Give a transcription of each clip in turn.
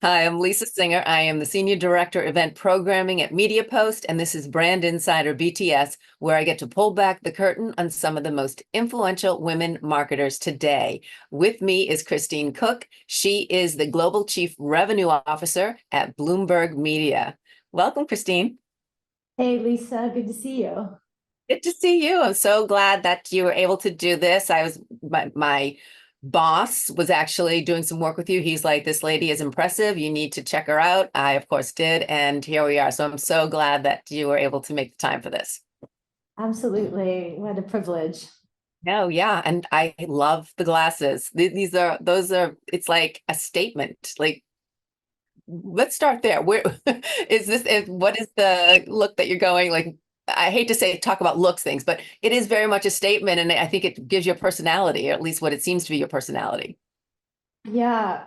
Hi, I'm Lisa Singer. I am the Senior Director Event Programming at MediaPost, and this is Brand Insider BTS, where I get to pull back the curtain on some of the most influential women marketers today. With me is Christine Cook. She is the Global Chief Revenue Officer at Bloomberg Media. Welcome, Christine. Hey Lisa, good to see you. Good to see you. I'm so glad that you were able to do this. My boss was actually doing some work with you. He's like, this lady is impressive. You need to check her out. I, of course, did. And here we are. So I'm so glad that you were able to make the time for this. Absolutely. What a privilege. No, yeah. And I love the glasses. It's like a statement. Like, let's start there. Where what is the look that you're going? Like, I hate to say talk about looks things, but it is very much a statement, and I think it gives you a personality, or at least what it seems to be your personality. Yeah.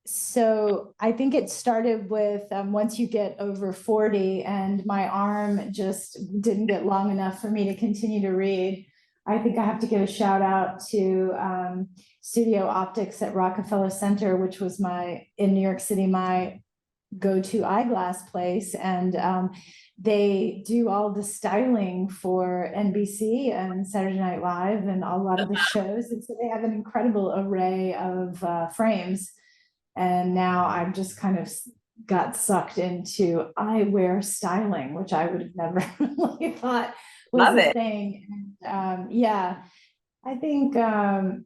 So I think it started with once you get over 40 and my arm just didn't get long enough for me to continue to read. I think I have to give a shout out to Studio Optics at Rockefeller Center, which was in New York City, my go-to eyeglass place. And they do all the styling for NBC and Saturday Night Live and a lot of the shows. And so they have an incredible array of frames. And now I've just kind of got sucked into eyewear styling, which I would have never really thought was Love a it. thing. And yeah, I think a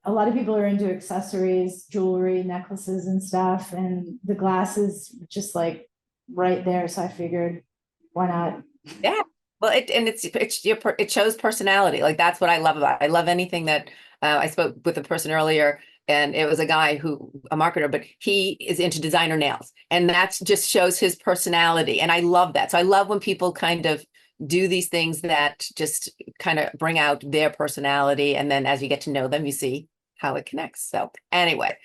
lot of people are into accessories, jewelry, necklaces and stuff, and the glasses just like right there. So I figured, why not? Yeah. Well, it shows personality. Like that's what I love about it. I love anything that I spoke with a person earlier, and it was a guy a marketer, but he is into designer nails, and that just shows his personality. And I love that. So I love when people kind of do these things that just kind of bring out their personality, and then as you get to know them, you see how it connects. So anyway,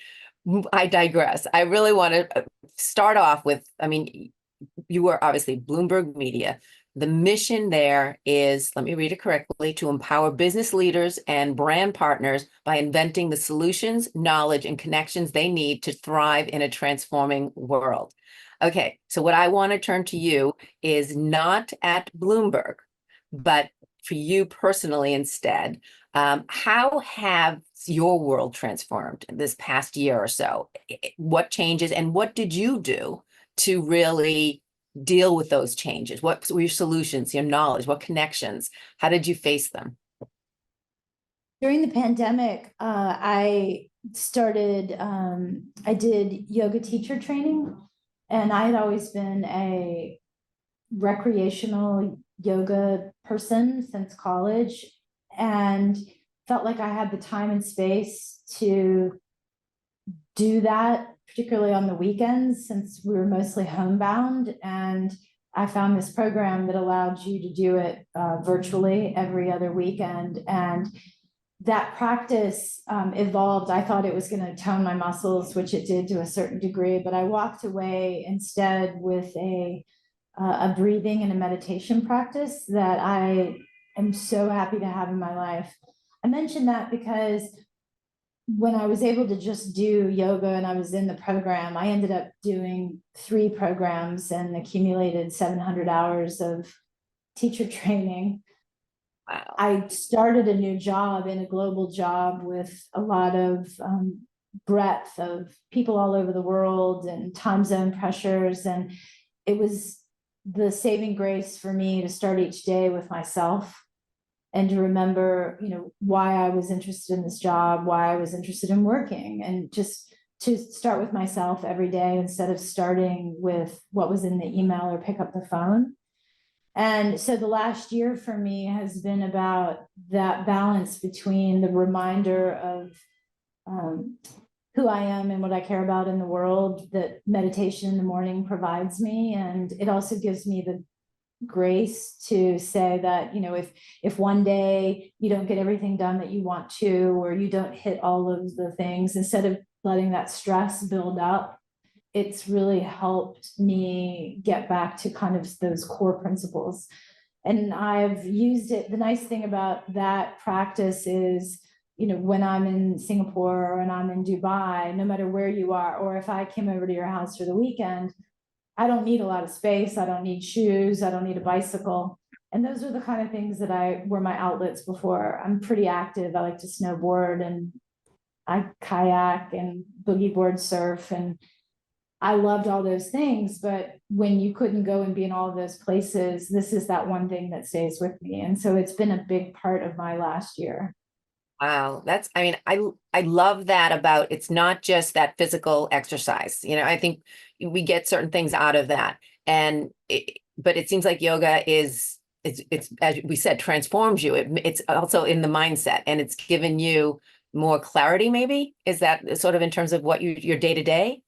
I digress. I really want to start off with, I mean, you were obviously Bloomberg Media. The mission there is, let me read it correctly, to empower business leaders and brand partners by inventing the solutions, knowledge, and connections they need to thrive in a transforming world. Okay, so what I want to turn to you is not at Bloomberg, but for you personally instead. How have your world transformed this past year or so? What changes and what did you do to really deal with those changes? What were your solutions, your knowledge, what connections? How did you face them? During the pandemic, I did yoga teacher training, and I had always been a recreational yoga person since college and felt like I had the time and space to do that, particularly on the weekends, since we were mostly homebound. And I found this program that allowed you to do it virtually every other weekend. And that practice evolved. I thought it was going to tone my muscles, which it did to a certain degree, but I walked away instead with a breathing and a meditation practice that I am so happy to have in my life. I mentioned that because when I was able to just do yoga and I was in the program, I ended up doing 3 programs and accumulated 700 hours of teacher training. Wow. I started a new job in a global job with a lot of breadth of people all over the world and time zone pressures. And it was the saving grace for me to start each day with myself and to remember, why I was interested in this job, why I was interested in working, and just to start with myself every day instead of starting with what was in the email or pick up the phone. And so the last year for me has been about that balance between the reminder of who I am and what I care about in the world that meditation in the morning provides me. And it also gives me the grace to say that, if one day you don't get everything done that you want to, or you don't hit all of the things, instead of letting that stress build up, it's really helped me get back to kind of those core principles. And I've used it. The nice thing about that practice is when I'm in Singapore or when I'm in Dubai, no matter where you are, or if I came over to your house for the weekend, I don't need a lot of space. I don't need shoes. I don't need a bicycle. And those are the kind of things that were my outlets before. I'm pretty active. I like to snowboard and I kayak and boogie board surf, and I loved all those things. But when you couldn't go and be in all of those places, this is that one thing that stays with me. And so it's been a big part of my last year. Wow, I mean, I love that about it's not just that physical exercise. I think we get certain things out of that. But it seems like yoga it's as we said, transforms you. It's also in the mindset, and it's given you more clarity, maybe. Is that sort of in terms of what your day to day?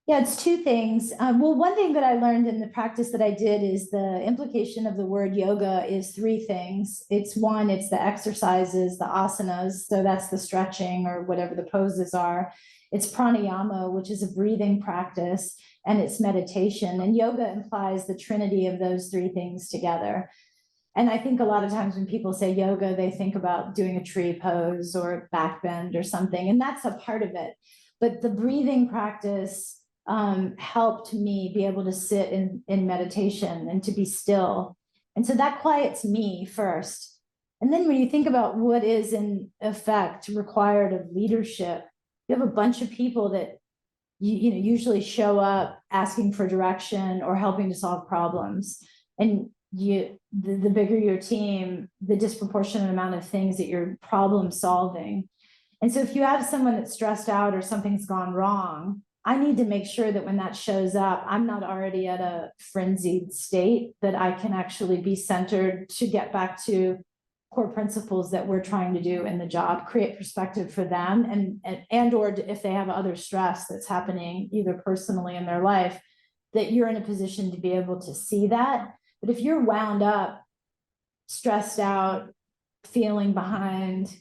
Yeah, it's two things. Well, one thing that I learned in the practice that I did is the implication of the word yoga is three things. It's one, it's the exercises, the asanas. So that's the stretching or whatever the poses are. It's pranayama, which is a breathing practice, and it's meditation. And yoga implies the trinity of those three things together. And I think a lot of times when people say yoga, they think about doing a tree pose or back bend or something, and that's a part of it. But the breathing practice helped me be able to sit in meditation and to be still. And so that quiets me first. And then when you think about what is in effect required of leadership, you have a bunch of people that usually show up asking for direction or helping to solve problems. And the bigger your team, the disproportionate amount of things that you're problem solving. And so if you have someone that's stressed out or something's gone wrong, I need to make sure that when that shows up, I'm not already at a frenzied state, that I can actually be centered to get back to core principles that we're trying to do in the job, create perspective for them, and or if they have other stress that's happening either personally in their life, that you're in a position to be able to see that. But if you're wound up, stressed out, feeling behind,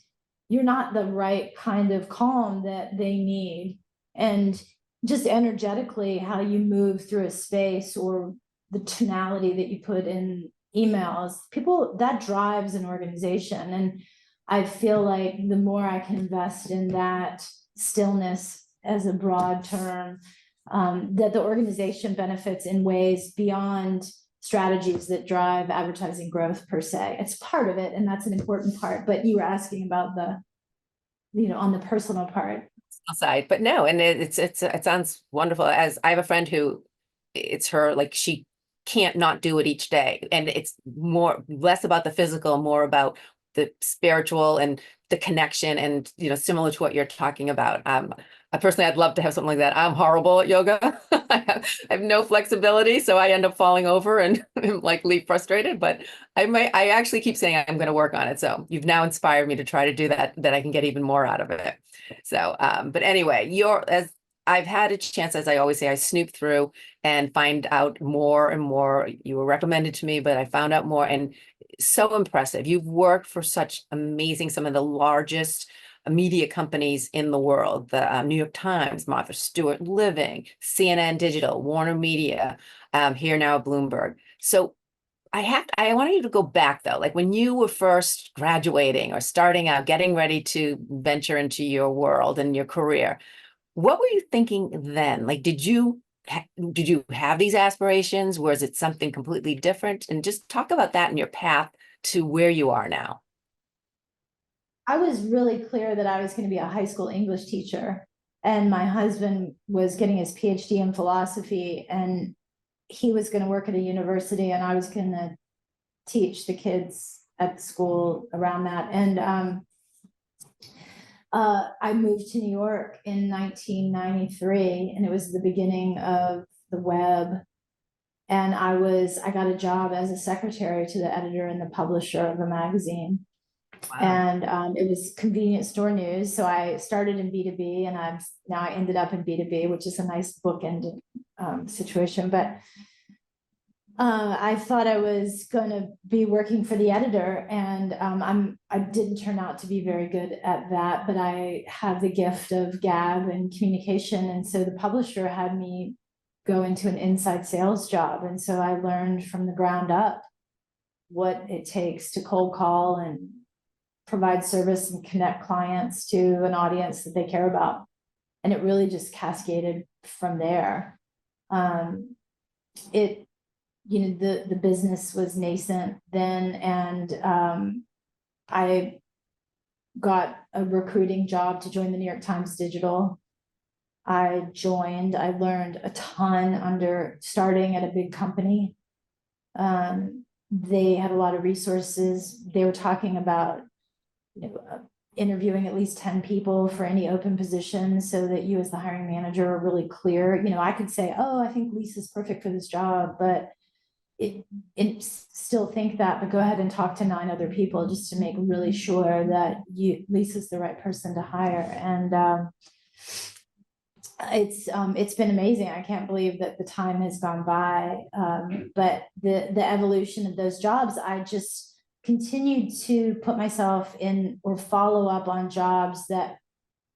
you're not the right kind of calm that they need. And just energetically, how you move through a space or the tonality that you put in emails, people, that drives an organization. And I feel like the more I can invest in that stillness as a broad term, that the organization benefits in ways beyond strategies that drive advertising growth per se. It's part of it, and that's an important part. But you were asking about on the personal part. Side, but no, and it sounds wonderful. As I have a friend who it's her, like, she can't not do it each day, and it's less about the physical, more about the spiritual and the connection, and similar to what you're talking about. I personally, I'd love to have something like that. I'm horrible at yoga. I have no flexibility, so I end up falling over and like leave frustrated. But I actually keep saying I'm going to work on it. So you've now inspired me to try to do that I can get even more out of it. So, but anyway, as I've had a chance, as I always say, I snoop through and find out more and more. You were recommended to me, but I found out more, and so impressive. You've worked for some of the largest media companies in the world, the New York Times, Martha Stewart Living, CNN Digital, Warner Media, here now at Bloomberg. So I want you to go back though, like when you were first graduating or starting out, getting ready to venture into your world and your career. What were you thinking then? Like, did you have these aspirations? Was it something completely different? And just talk about that in your path to where you are now. I was really clear that I was going to be a high school English teacher, and my husband was getting his PhD in philosophy, and he was going to work at a university, and I was going to teach the kids at school around that. And I moved to New York in 1993, and it was the beginning of the web. And I got a job as a secretary to the editor and the publisher of a magazine. Wow. And it was convenience store news. So I started in B2B, and I ended up in B2B, which is a nice bookend situation. But I thought I was going to be working for the editor, and I didn't turn out to be very good at that, but I have the gift of gab and communication. And so the publisher had me go into an inside sales job. And so I learned from the ground up what it takes to cold call and provide service and connect clients to an audience that they care about. And it really just cascaded from there. The business was nascent then, and I got a recruiting job to join the New York Times Digital. I learned a ton starting at a big company. They had a lot of resources. They were talking about, interviewing at least 10 people for any open position, so that you as the hiring manager are really clear. I could say, oh, I think Lisa's perfect for this job, but it still think that, but go ahead and talk to 9 other people just to make really sure that Lisa's the right person to hire. And it's been amazing. I can't believe that the time has gone by. But the evolution of those jobs, I just continued to put myself in or follow up on jobs that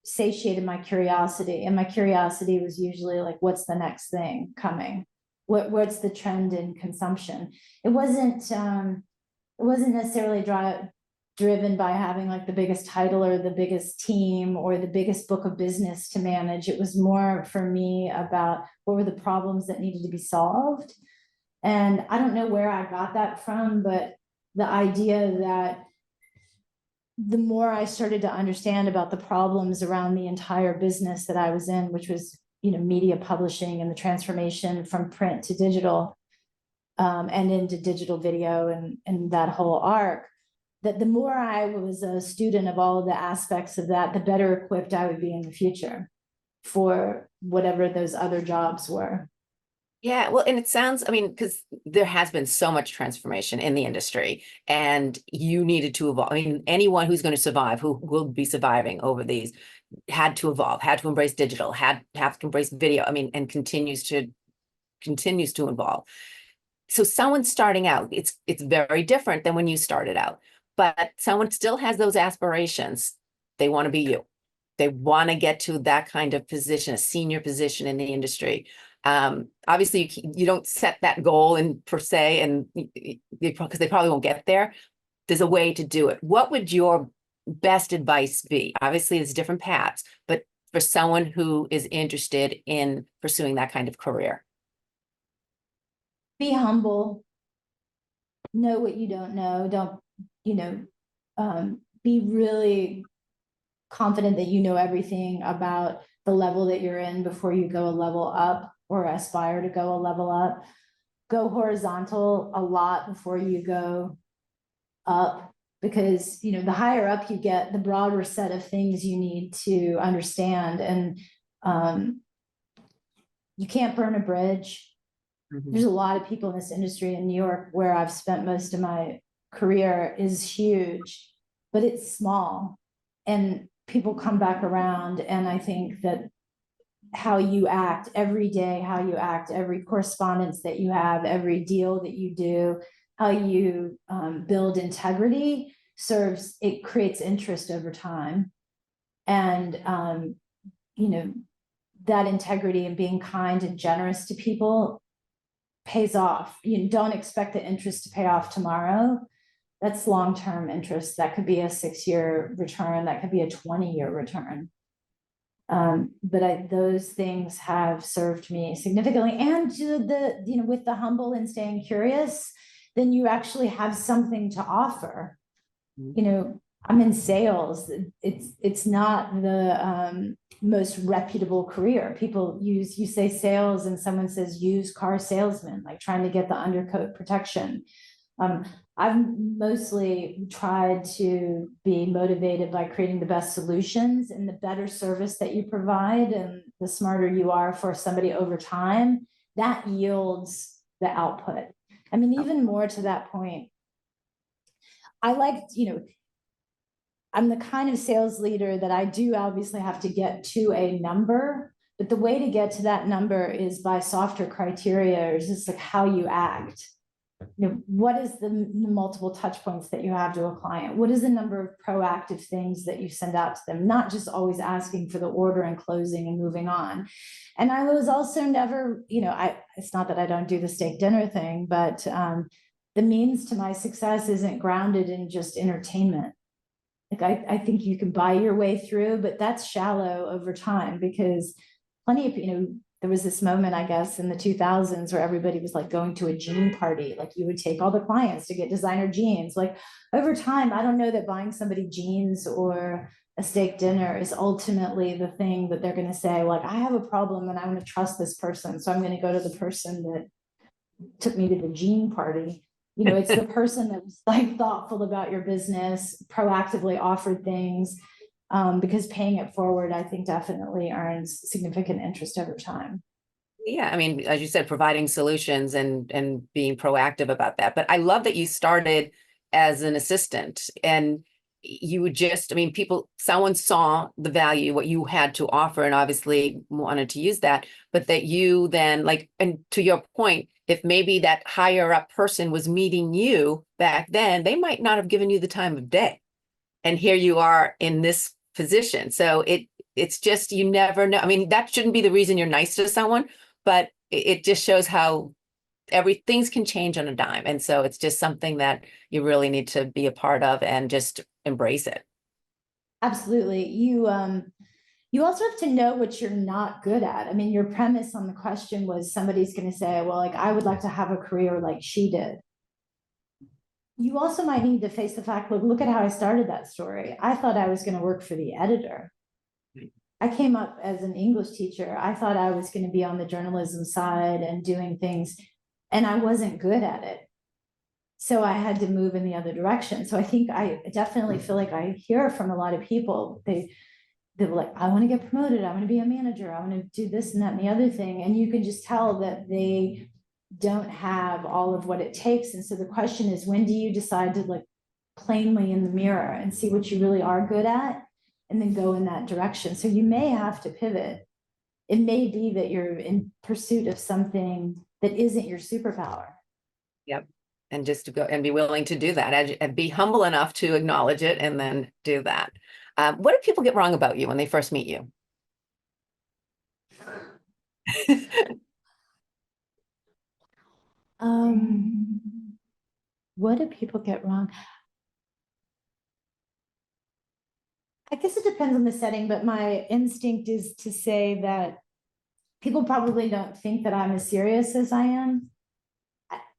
satiated my curiosity. And my curiosity was usually like, what's the next thing coming? What's the trend in consumption? It wasn't necessarily driven by having like the biggest title or the biggest team or the biggest book of business to manage. It was more for me about what were the problems that needed to be solved. And I don't know where I got that from, but the idea that the more I started to understand about the problems around the entire business that I was in, which was, media publishing and the transformation from print to digital, and into digital video and that whole arc, that the more I was a student of all of the aspects of that, the better equipped I would be in the future for whatever those other jobs were. Yeah, well, and it sounds, because there has been so much transformation in the industry, and you needed to evolve. Anyone who's going to survive, who will be surviving over these, had to evolve, had to embrace digital, have to embrace video, and continues to evolve. So someone starting out, it's very different than when you started out, but someone still has those aspirations. They want to be you. They want to get to that kind of position, a senior position in the industry. Obviously you don't set that goal in per se, and because they probably won't get there. There's a way to do it. What would your best advice be? Obviously there's different paths, but for someone who is interested in pursuing that kind of career. Be humble. Know what you don't know. Don't, be really confident that you know everything about the level that you're in before you go a level up or aspire to go a level up. Go horizontal a lot before you go up, because the higher up you get, the broader set of things you need to understand. And you can't burn a bridge. Mm-hmm. There's a lot of people in this industry in New York, where I've spent most of my career, is huge, but it's small, and people come back around. And I think that how you act every day, how you act every correspondence that you have, every deal that you do, how you build integrity it creates interest over time. And that integrity and being kind and generous to people pays off. You don't expect the interest to pay off tomorrow. That's long-term interest. That could be a 6-year return. That could be a 20-year return. But those things have served me significantly. And with the humble and staying curious, then you actually have something to offer. I'm in sales. It's not the most reputable career. You say sales and someone says used car salesman, like trying to get the undercoat protection. I've mostly tried to be motivated by creating the best solutions, and the better service that you provide and the smarter you are for somebody over time, that yields the output. Even more to that point, I'm the kind of sales leader that I do obviously have to get to a number, but the way to get to that number is by softer criteria, or is just like how you act. What is the multiple touch points that you have to a client? What is the number of proactive things that you send out to them? Not just always asking for the order and closing and moving on. And I was also never, it's not that I don't do the steak dinner thing, but the means to my success isn't grounded in just entertainment. like, I think you can buy your way through, but that's shallow over time, because plenty of, there was this moment, I guess, in the 2000s where everybody was like going to a jean party. Like, you would take all the clients to get designer jeans. Like, over time, I don't know that buying somebody jeans or a steak dinner is ultimately the thing that they're going to say, like, I have a problem and I want to trust this person, so I'm going to go to the person that took me to the jean party. It's the person that was like thoughtful about your business, proactively offered things, because paying it forward, I think, definitely earns significant interest over time. Yeah, I mean, as you said, providing solutions and being proactive about that. But I love that you started as an assistant, and you would just, I mean, someone saw the value, what you had to offer, and obviously wanted to use that, but that you then, like, and to your point, if maybe that higher up person was meeting you back then, they might not have given you the time of day. And here you are in this position. So it's just, you never know. I mean, that shouldn't be the reason you're nice to someone, but it just shows how things can change on a dime. And so it's just something that you really need to be a part of and just embrace it. Absolutely. You also have to know what you're not good at. I mean, your premise on the question was somebody's going to say, well, like, I would like to have a career like she did. You also might need to face the fact, look at how I started that story. I thought I was going to work for the editor. I came up as an English teacher. I thought I was going to be on the journalism side and doing things, and I wasn't good at it. So I had to move in the other direction. So I think I definitely feel like I hear from a lot of people. They're like, I want to get promoted. I want to be a manager. I want to do this and that and the other thing. And you can just tell that they don't have all of what it takes. And so the question is, when do you decide to look plainly in the mirror and see what you really are good at, and then go in that direction? So you may have to pivot. It may be that you're in pursuit of something that isn't your superpower. Yep. And just to go and be willing to do that, and be humble enough to acknowledge it and then do that. What do people get wrong about you when they first meet you? Um, what do people get wrong? I guess it depends on the setting, but my instinct is to say that people probably don't think that I'm as serious as I am.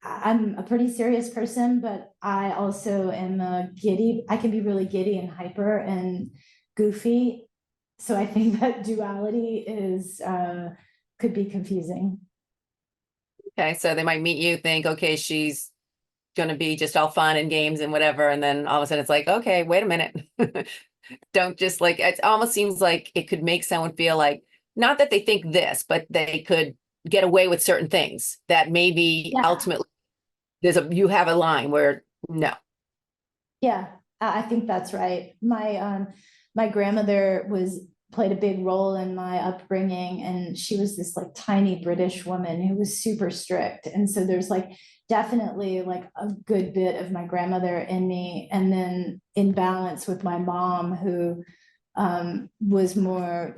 I'm a pretty serious person, but I also am I can be really giddy and hyper and goofy. So I think that duality could be confusing. Okay, so they might meet you, think, okay, she's going to be just all fun and games and whatever. And then all of a sudden it's like, okay, wait a minute. Don't just, like, it almost seems like it could make someone feel like, not that they think this, but they could get away with certain things that maybe Yeah. ultimately you have a line where no. Yeah, I think that's right. My grandmother played a big role in my upbringing, and she was this like tiny British woman who was super strict. And so there's like definitely like a good bit of my grandmother in me, and then in balance with my mom, who was more,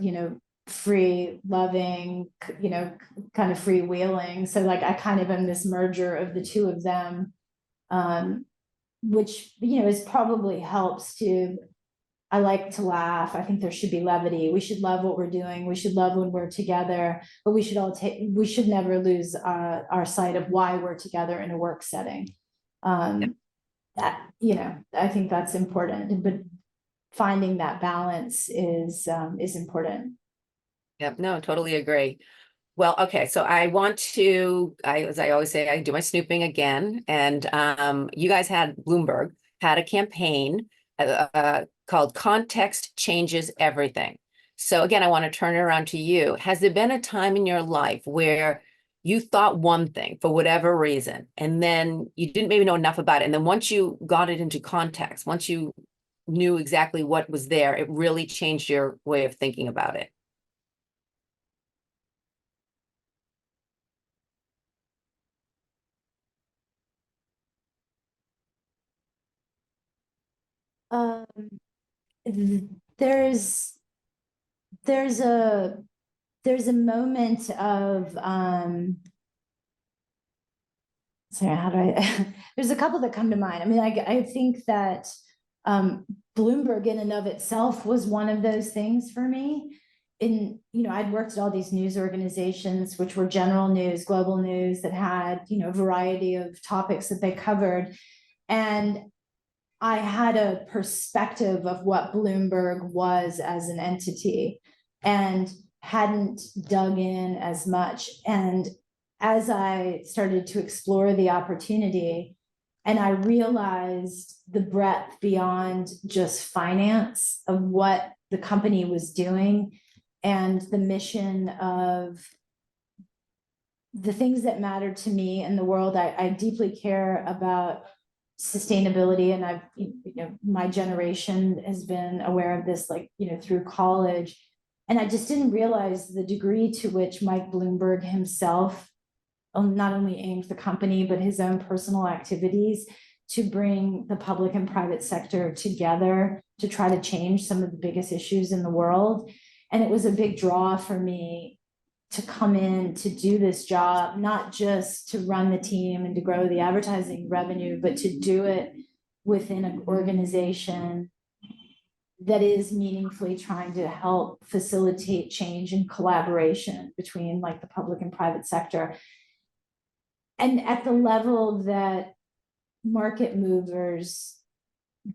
free loving, kind of freewheeling. So like I kind of am this merger of the two of them. Um, which is probably helps to. I like to laugh. I think there should be levity. We should love what we're doing. We should love when we're together, but we should never lose our sight of why we're together in a work setting. That, I think that's important, but finding that balance is important. Yep, no, totally agree. Well, okay, so as I always say, I do my snooping again. And you guys Bloomberg had a campaign called Context Changes Everything. So again, I want to turn it around to you. Has there been a time in your life where you thought one thing for whatever reason, and then you didn't maybe know enough about it, and then once you got it into context, once you knew exactly what was there, it really changed your way of thinking about it? Um, there's there's a there's a moment of sorry, how do I there's a couple that come to mind. I mean, I think that Bloomberg in and of itself was one of those things for me. I'd worked at all these news organizations, which were general news, global news, that had, a variety of topics that they covered. And I had a perspective of what Bloomberg was as an entity and hadn't dug in as much. And as I started to explore the opportunity, and I realized the breadth beyond just finance of what the company was doing and the mission of the things that matter to me in the world. I deeply care about sustainability, and I've, my generation has been aware of this, through college. And I just didn't realize the degree to which Mike Bloomberg himself not only aimed the company, but his own personal activities to bring the public and private sector together to try to change some of the biggest issues in the world. And it was a big draw for me to come in to do this job, not just to run the team and to grow the advertising revenue, but to do it within an organization that is meaningfully trying to help facilitate change and collaboration between the public and private sector. And at the level that market movers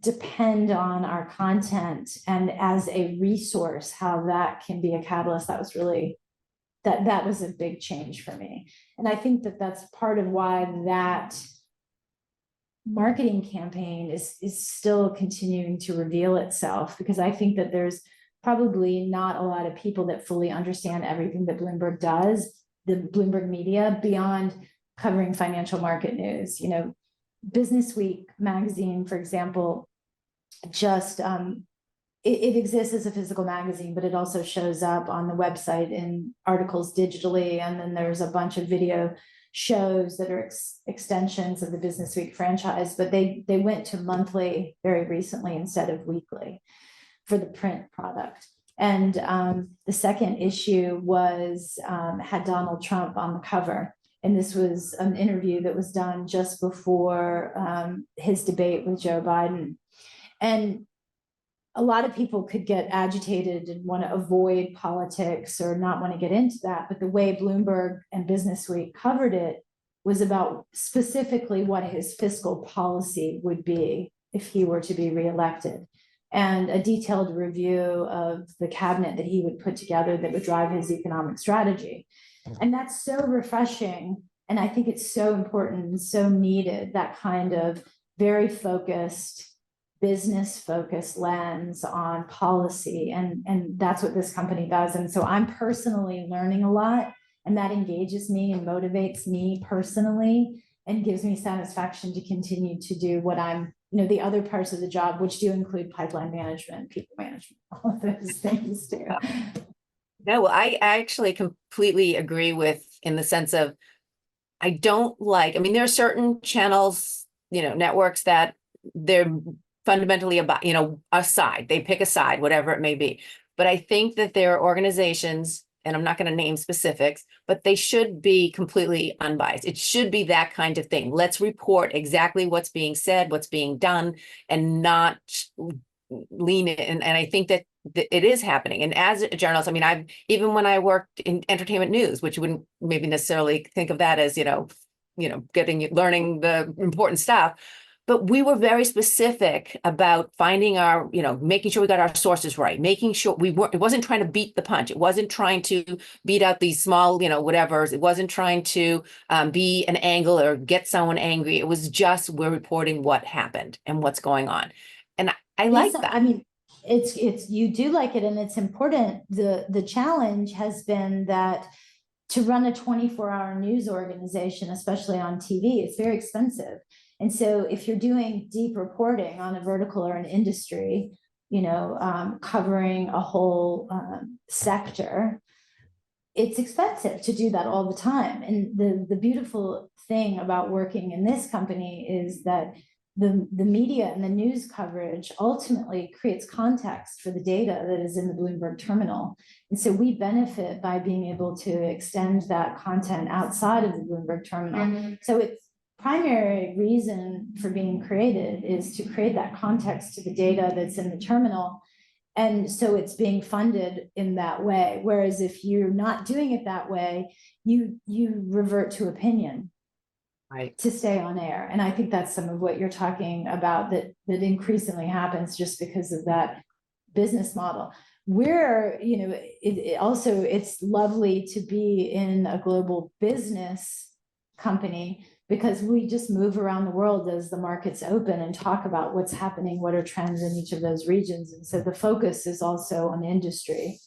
depend on our content and as a resource, how that can be a catalyst, that was really, that was a big change for me. And I think that that's part of why that marketing campaign is still continuing to reveal itself, because I think that there's probably not a lot of people that fully understand everything that Bloomberg does, the Bloomberg media, beyond covering financial market news. Business Week magazine, for example, just it exists as a physical magazine, but it also shows up on the website in articles digitally. And then there's a bunch of video shows that are extensions of the Business Week franchise, but they went to monthly very recently instead of weekly for the print product. And the second issue was had Donald Trump on the cover. And this was an interview that was done just before his debate with Joe Biden. And a lot of people could get agitated and want to avoid politics or not want to get into that. But the way Bloomberg and Business Week covered it was about specifically what his fiscal policy would be if he were to be reelected, and a detailed review of the cabinet that he would put together that would drive his economic strategy. And that's so refreshing. And I think it's so important and so needed, that kind of very focused, business focused lens on policy. And that's what this company does. And so I'm personally learning a lot, and that engages me and motivates me personally and gives me satisfaction to continue to do what I'm, the other parts of the job, which do include pipeline management, people management, all of those things too. No, well, I actually completely agree with, in the sense of, I don't like, I mean, there are certain channels, networks that they're fundamentally about, a side, they pick a side, whatever it may be. But I think that there are organizations, and I'm not going to name specifics, but they should be completely unbiased. It should be that kind of thing. Let's report exactly what's being said, what's being done, and not lean in. And I think that it is happening. And as a journalist, I mean, even when I worked in entertainment news, which you wouldn't maybe necessarily think of that as, learning the important stuff, but we were very specific about finding our, making sure we got our sources right, making sure it wasn't trying to beat the punch. It wasn't trying to beat out these small, whatevers. It wasn't trying to be an angle or get someone angry. It was just, we're reporting what happened and what's going on. And I like that. I mean, it's you do like it, and it's important. The challenge has been that to run a 24-hour news organization, especially on TV, it's very expensive. And so if you're doing deep reporting on a vertical or an industry, covering a whole sector, it's expensive to do that all the time. And the beautiful thing about working in this company is that the media and the news coverage ultimately creates context for the data that is in the Bloomberg terminal. And so we benefit by being able to extend that content outside of the Bloomberg terminal. So primary reason for being created is to create that context to the data that's in the terminal. And so it's being funded in that way. Whereas if you're not doing it that way, you revert to opinion, Right. to stay on air. And I think that's some of what you're talking about, that increasingly happens just because of that business model. We're, also, it's lovely to be in a global business company because we just move around the world as the markets open and talk about what's happening, what are trends in each of those regions. And so the focus is also on industry.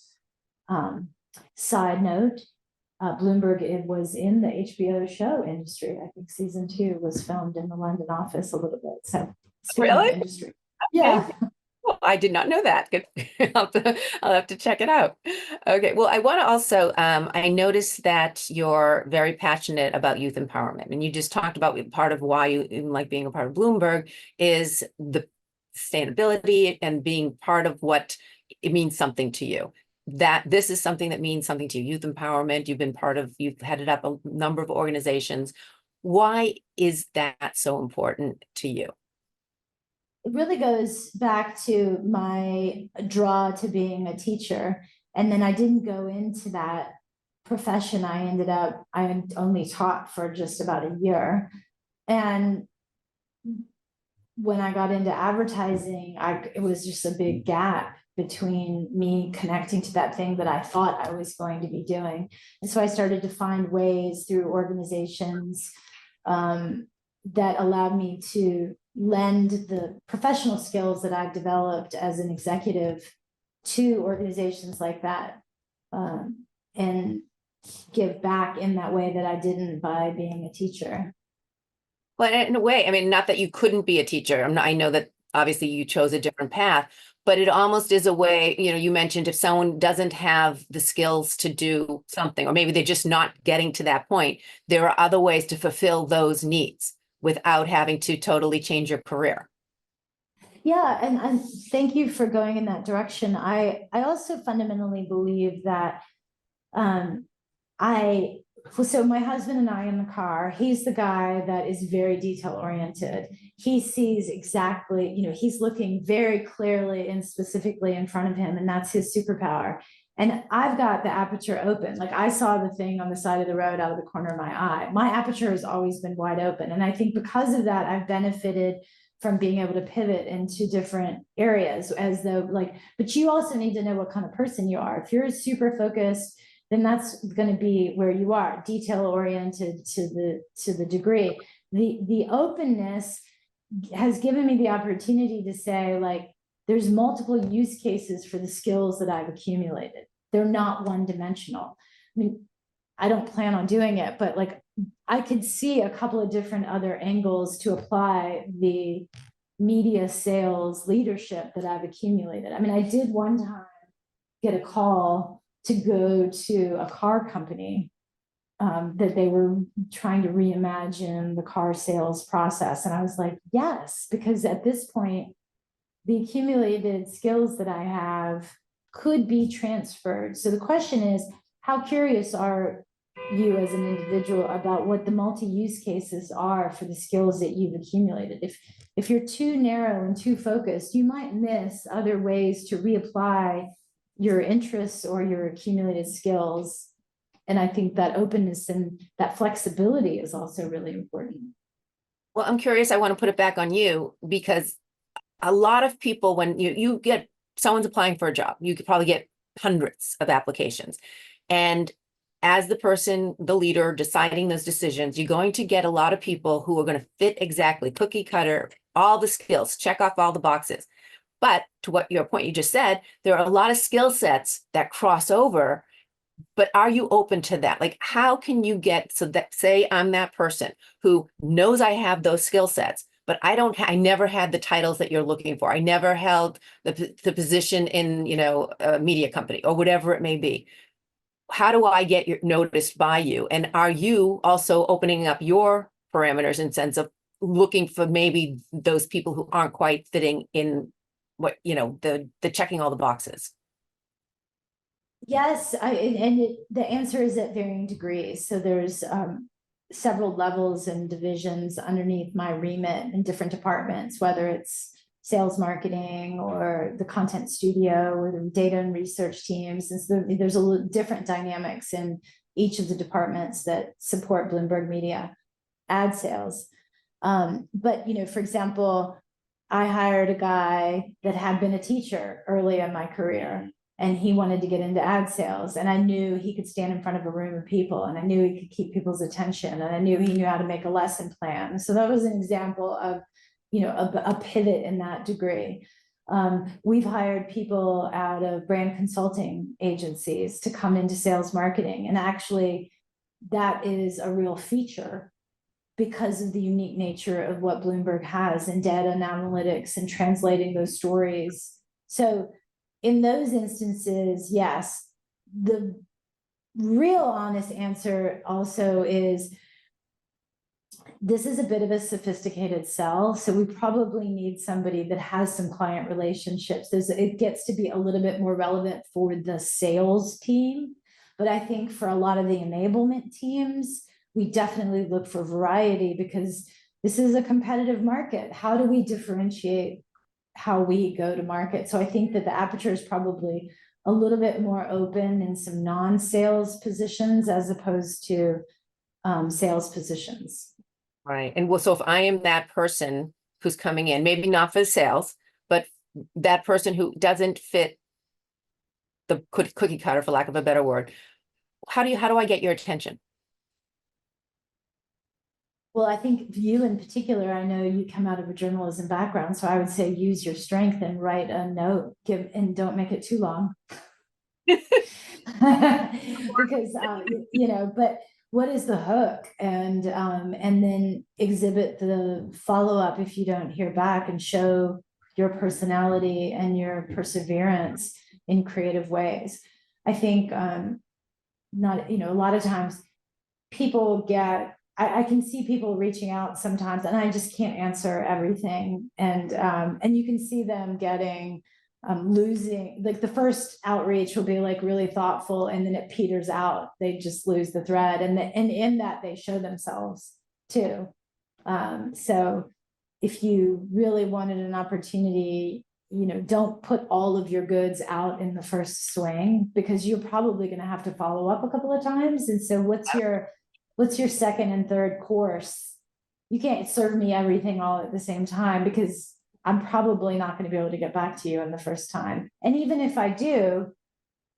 Side note, Bloomberg, it was in the HBO show industry. I think season 2 was filmed in the London office a little bit. So speaking of Really? industry. Okay. Yeah. Well, I did not know that. Good. I'll have to check it out. Okay. Well, I want to also, I noticed that you're very passionate about youth empowerment, and you just talked about part of why you even like being a part of Bloomberg is the sustainability and being part of what it means something to you. That this is something that means something to you, youth empowerment. You've headed up a number of organizations. Why is that so important to you? It really goes back to my draw to being a teacher. And then I didn't go into that profession. I only taught for just about a year. And when I got into advertising, it was just a big gap between me connecting to that thing that I thought I was going to be doing. And so I started to find ways through organizations that allowed me to lend the professional skills that I've developed as an executive to organizations like that, and give back in that way that I didn't by being a teacher. Well, in a way, I mean, not that you couldn't be a teacher. I know that obviously you chose a different path, but it almost is a way, you mentioned if someone doesn't have the skills to do something, or maybe they're just not getting to that point, there are other ways to fulfill those needs without having to totally change your career. Yeah, and thank you for going in that direction. I also fundamentally believe that so my husband and I in the car, he's the guy that is very detail oriented. He sees exactly, he's looking very clearly and specifically in front of him, and that's his superpower. And I've got the aperture open. Like I saw the thing on the side of the road out of the corner of my eye. My aperture has always been wide open. And I think because of that, I've benefited from being able to pivot into different areas but you also need to know what kind of person you are. If you're super focused, then that's going to be where you are, detail oriented to the degree. The openness has given me the opportunity to say, like, there's multiple use cases for the skills that I've accumulated. They're not one dimensional. I mean, I don't plan on doing it, but like I could see a couple of different other angles to apply the media sales leadership that I've accumulated. I mean, I did one time get a call to go to a car company that they were trying to reimagine the car sales process. And I was like, yes, because at this point, the accumulated skills that I have could be transferred. So the question is, how curious are you as an individual about what the multi-use cases are for the skills that you've accumulated? If you're too narrow and too focused, you might miss other ways to reapply your interests or your accumulated skills. And I think that openness and that flexibility is also really important. Well, I'm curious, I want to put it back on you because a lot of people, when you get someone's applying for a job, you could probably get hundreds of applications. And as the person, the leader deciding those decisions, you're going to get a lot of people who are going to fit exactly cookie cutter, all the skills, check off all the boxes. But to what your point you just said, there are a lot of skill sets that cross over. But are you open to that? Like, how can you get so that, say I'm that person who knows I have those skill sets, but I never had the titles that you're looking for. I never held the position in, a media company or whatever it may be. How do I get noticed by you? And are you also opening up your parameters in sense of looking for maybe those people who aren't quite fitting in what, the checking all the boxes? Yes, the answer is at varying degrees. So there's several levels and divisions underneath my remit in different departments, whether it's sales marketing or the content studio or the data and research teams. And so there's a little different dynamics in each of the departments that support Bloomberg Media ad sales. But, you know, for example, I hired a guy that had been a teacher early in my career, and he wanted to get into ad sales. And I knew he could stand in front of a room of people, and I knew he could keep people's attention, and I knew he knew how to make a lesson plan. So that was an example of, you know, a pivot in that degree. We've hired people out of brand consulting agencies to come into sales marketing. And actually, that is a real feature because of the unique nature of what Bloomberg has in data and analytics and translating those stories. So in those instances, yes, the real honest answer also is this is a bit of a sophisticated sell. So we probably need somebody that has some client relationships. It gets to be a little bit more relevant for the sales team. But I think for a lot of the enablement teams, we definitely look for variety because this is a competitive market. How do we differentiate how we go to market? So I think that the aperture is probably a little bit more open in some non-sales positions as opposed to sales positions. Right. And well, so if I am that person who's coming in, maybe not for sales, but that person who doesn't fit the cookie cutter, for lack of a better word, how do I get your attention? Well, I think you in particular, I know you come out of a journalism background, so I would say use your strength and write a note, and don't make it too long. Because you know, but what is the hook? And then exhibit the follow-up if you don't hear back, and show your personality and your perseverance in creative ways. I think not, you know, a lot of times people get, I can see people reaching out sometimes and I just can't answer everything. And you can see them getting losing, like the first outreach will be like really thoughtful and then it peters out. They just lose the thread, and in that they show themselves too. So if you really wanted an opportunity, you know, don't put all of your goods out in the first swing, because you're probably going to have to follow up a couple of times. And so what's your second and third course? You can't serve me everything all at the same time, because I'm probably not going to be able to get back to you in the first time. And even if I do,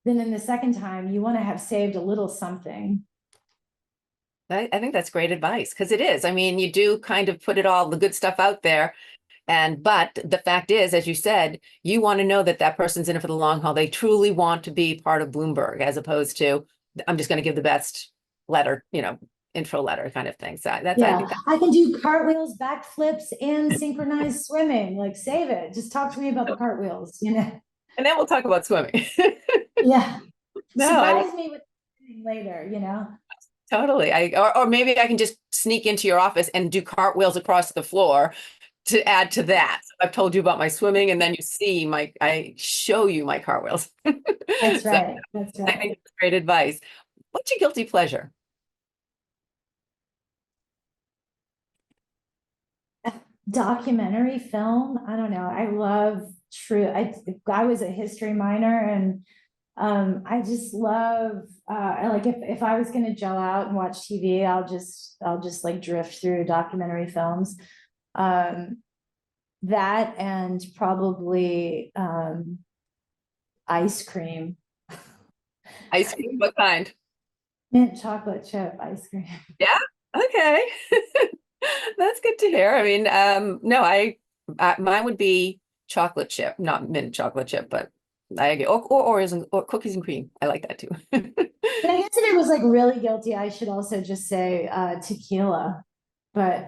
then in the second time, you want to have saved a little something. I think that's great advice, because it is. I mean, you do kind of put the good stuff out there. But the fact is, as you said, you want to know that that person's in it for the long haul. They truly want to be part of Bloomberg, as opposed to, I'm just going to give the best letter, you know, intro letter kind of thing. So I can do cartwheels, backflips, and synchronized swimming. Like, save it. Just talk to me about the cartwheels, you know? And then we'll talk about swimming. Yeah. No, surprise me with later, you know? totally. Or maybe I can just sneak into your office and do cartwheels across the floor to add to that. So I've told you about my swimming, and then you see I show you my cartwheels. That's So right. That's I right. think it's great advice. What's your guilty pleasure? Documentary film. I don't know. I love true. I was a history minor, and I just love like if I was going to gel out and watch TV, I'll just like drift through documentary films. That and probably ice cream. Ice cream, what kind? Mint chocolate chip ice cream. Yeah. Okay. That's good to hear. I mean, no, mine would be chocolate chip, not mint chocolate chip, but I agree. Or Oreos or cookies and cream. I like that too. But I guess if it was like really guilty, I should also just say tequila. But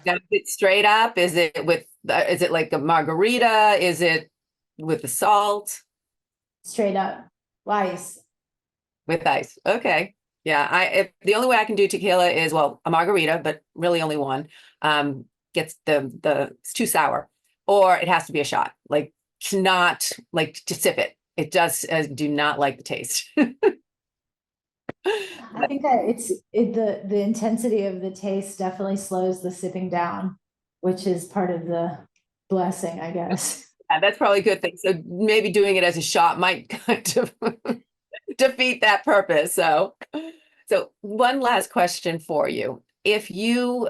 Now, is it straight up? Is it like a margarita? Is it with the salt? straight up, ice. With ice. Okay. Yeah. The only way I can do tequila is, well, a margarita, but really only one. Gets it's too sour, or it has to be a shot. Like, it's not like to sip it. It does do not like the taste. I think that the intensity of the taste definitely slows the sipping down, which is part of the blessing, I guess. Yeah, that's probably a good thing. So maybe doing it as a shot might kind of defeat that purpose. So one last question for you. If you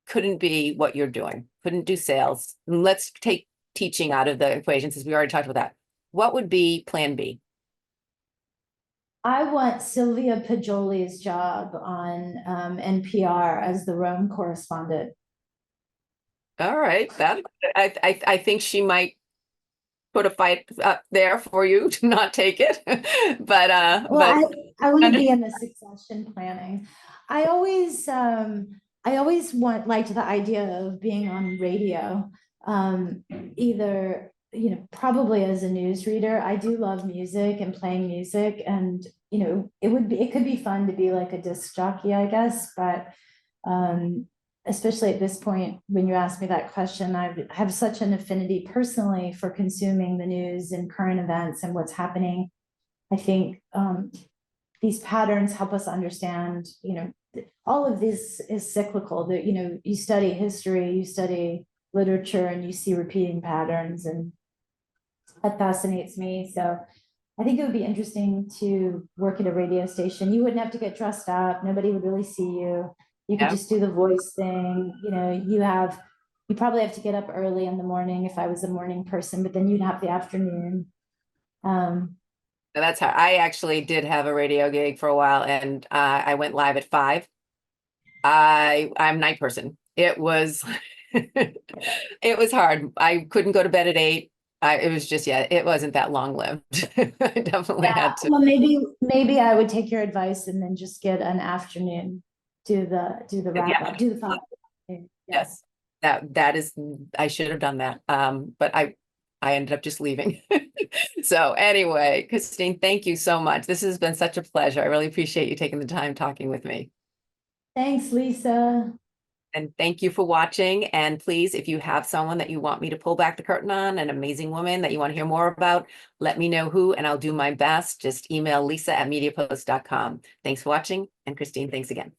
couldn't be what you're doing, couldn't do sales, and let's take teaching out of the equation since we already talked about that. What would be plan B? I want Sylvia Poggioli's job on NPR as the Rome correspondent. All right, that I think she might put a fight up there for you to not take it, Well, but I want to be in the succession planning. I always liked the idea of being on radio, either, probably as a newsreader. I do love music and playing music, and, it could be fun to be like a disc jockey, I guess, but, especially at this point, when you ask me that question, I have such an affinity personally for consuming the news and current events and what's happening. I think these patterns help us understand, all of this is cyclical. That, you study history, you study literature, and you see repeating patterns, and that fascinates me. So I think it would be interesting to work at a radio station. You wouldn't have to get dressed up. Nobody would really see you. You could yeah, just do the voice thing. You probably have to get up early in the morning if I was a morning person, but then you'd have the afternoon. Um, that's how I actually did have a radio gig for a while, and I went live at 5. I'm a night person. It was it was hard. I couldn't go to bed at 8. It was just, yeah, it wasn't that long lived. I definitely Yeah, had to. well, maybe I would take your advice and then just get an afternoon, do the wrap Yeah, up, do the follow. Yeah. yes, that is, I should have done that. But I ended up just leaving. So anyway, Christine, thank you so much. This has been such a pleasure. I really appreciate you taking the time talking with me. Thanks, Lisa. And thank you for watching. And please, if you have someone that you want me to pull back the curtain on, an amazing woman that you want to hear more about, let me know who, and I'll do my best. Just email lisa@mediapost.com. Thanks for watching. And Christine, thanks again.